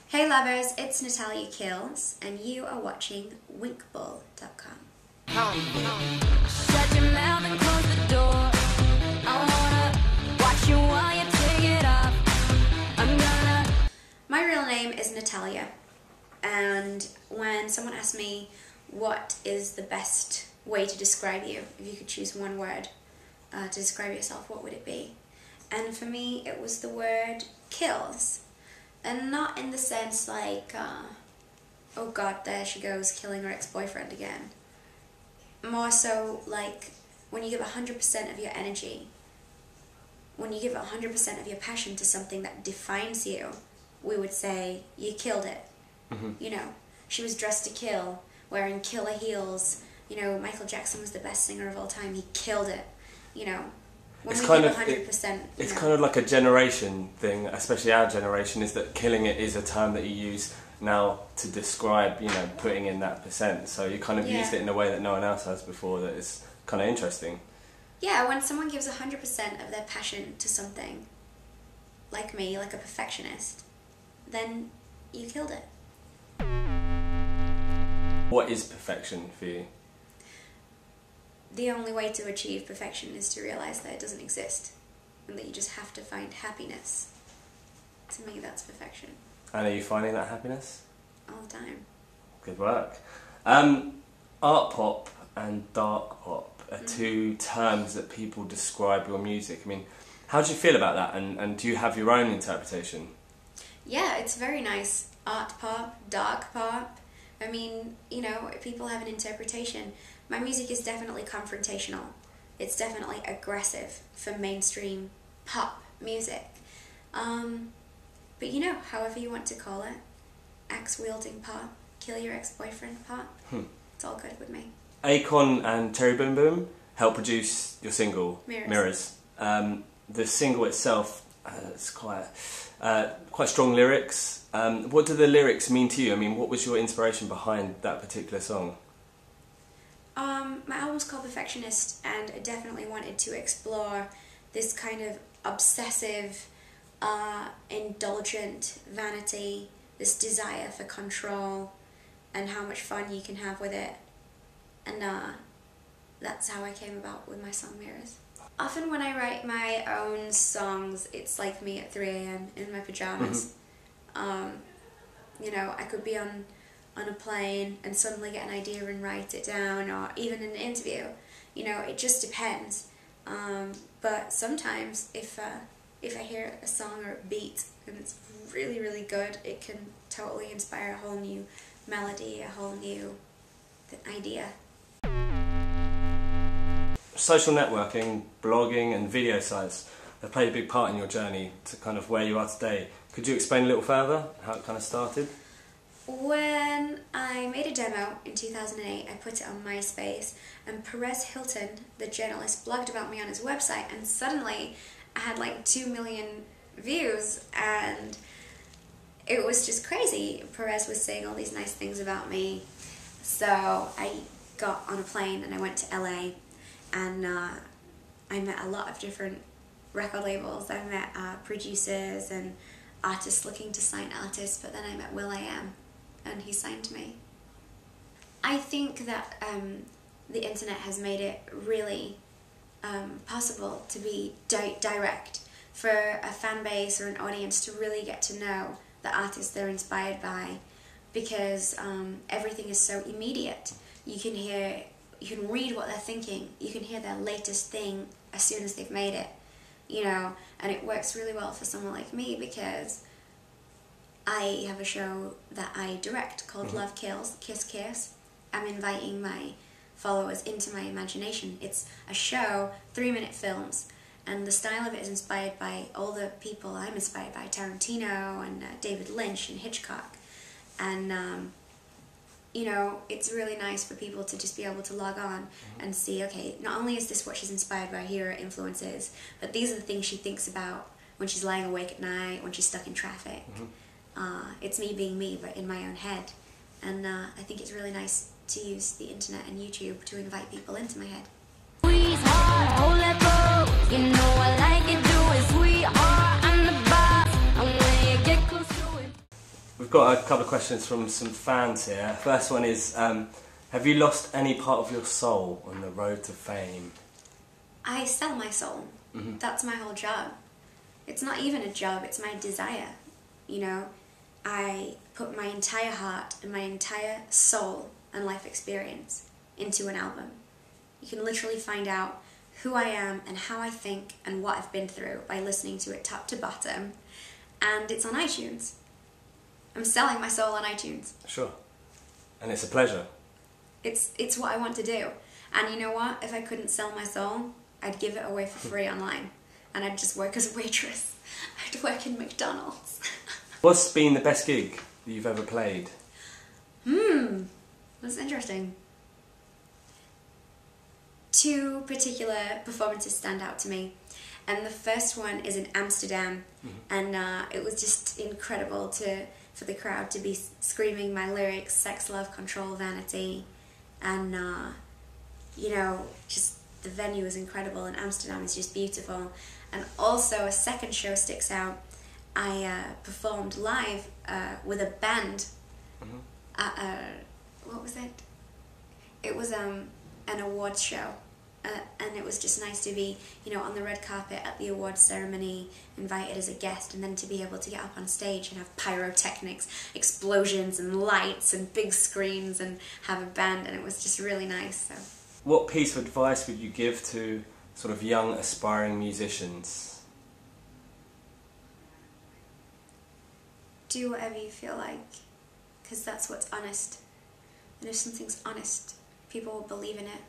Hey lovers, it's Natalia Kills, and you are watching WinkBall.com. Shut your mouth and close the door. I wanna watch you while you take it off. My real name is Natalia, and when someone asked me what is the best way to describe you, if you could choose one word to describe yourself, what would it be? And for me, it was the word kills. And not in the sense like, oh god, there she goes, killing her ex-boyfriend again. More so like, when you give 100% of your energy, when you give 100% of your passion to something that defines you, we would say, you killed it. Mm-hmm. You know, she was dressed to kill, wearing killer heels. You know, Michael Jackson was the best singer of all time, he killed it. You know, when it's we kind give of 100%. it's kind of like a generation thing, especially our generation, is that killing it is a term that you use now to describe, you know, putting in that percent. So you kind of used it in a way that no one else has before. That is kind of interesting. Yeah, when someone gives 100% of their passion to something, like me, like a perfectionist, then you killed it. What is perfection for you? The only way to achieve perfection is to realize that it doesn't exist, and that you just have to find happiness. To me, that's perfection. And are you finding that happiness? All the time. Good work. Art pop and dark pop are two terms that people describe your music. I mean, how do you feel about that, and do you have your own interpretation? Yeah, it's very nice. Art pop, dark pop. I mean, you know, people have an interpretation. My music is definitely confrontational. It's definitely aggressive for mainstream pop music. But you know, however you want to call it, axe-wielding pop, kill your ex-boyfriend pop, it's all good with me. Akon and Cherry Boom Boom helped produce your single, Mirrors. The single itself is quite strong lyrics. What do the lyrics mean to you? I mean, what was your inspiration behind that particular song? My album's called Perfectionist, and I definitely wanted to explore this kind of obsessive, indulgent vanity, this desire for control, and how much fun you can have with it. And that's how I came about with my song Mirrors. Often when I write my own songs, it's like me at 3 a.m. in my pajamas. You know, I could be on a plane and suddenly get an idea and write it down, or even in an interview. You know, it just depends. But sometimes if I hear a song or a beat and it's really, really good, it can totally inspire a whole new melody, a whole new idea. Social networking, blogging and video sites have played a big part in your journey to kind of where you are today. Could you explain a little further how it kind of started? When I made a demo in 2008, I put it on MySpace, and Perez Hilton, the journalist, blogged about me on his website, and suddenly I had like 2 million views, and it was just crazy. Perez was saying all these nice things about me, so I got on a plane and I went to LA, and I met a lot of different record labels. I met producers and artists looking to sign artists, but then I met Will.i.am, and he signed me. I think that the internet has made it really possible to be direct for a fan base or an audience to really get to know the artists they're inspired by, because everything is so immediate. You can read what they're thinking, you can hear their latest thing as soon as they've made it, you know, and it works really well for someone like me because I have a show that I direct called Love Kills, Kiss Kiss. I'm inviting my followers into my imagination. It's a show, 3-minute films, and the style of it is inspired by all the people I'm inspired by, Tarantino and David Lynch and Hitchcock. And you know, it's really nice for people to just be able to log on and see, okay, not only is this what she's inspired by, here are influences, but these are the things she thinks about when she's lying awake at night, when she's stuck in traffic. It's me being me, but in my own head. And I think it's really nice to use the internet and YouTube to invite people into my head. Sweetheart, hold that boat. You know I like it, do it. Sweetheart, I'm the boss. And when you get close to it. We've got a couple of questions from some fans here. First one is, have you lost any part of your soul on the road to fame? I sell my soul. Mm-hmm. That's my whole job. It's not even a job, it's my desire. You know, I put my entire heart and my entire soul and life experience into an album. You can literally find out who I am and how I think and what I've been through by listening to it top to bottom. And it's on iTunes. I'm selling my soul on iTunes. Sure. And it's a pleasure. It's what I want to do. And you know what? If I couldn't sell my soul, I'd give it away for free online. And I'd just work as a waitress. I'd work in McDonald's. What's been the best gig that you've ever played? That's interesting. Two particular performances stand out to me. And the first one is in Amsterdam. And it was just incredible for the crowd to be screaming my lyrics, sex, love, control, vanity. And, you know, just the venue was incredible and Amsterdam is just beautiful. And also a second show sticks out. I performed live with a band at what was it? It was an awards show. And it was just nice to be, you know, on the red carpet at the awards ceremony, invited as a guest, and then to be able to get up on stage and have pyrotechnics, explosions and lights and big screens and have a band, and it was just really nice. So, what piece of advice would you give to sort of young aspiring musicians? Do whatever you feel like, because that's what's honest. And if something's honest, people will believe in it.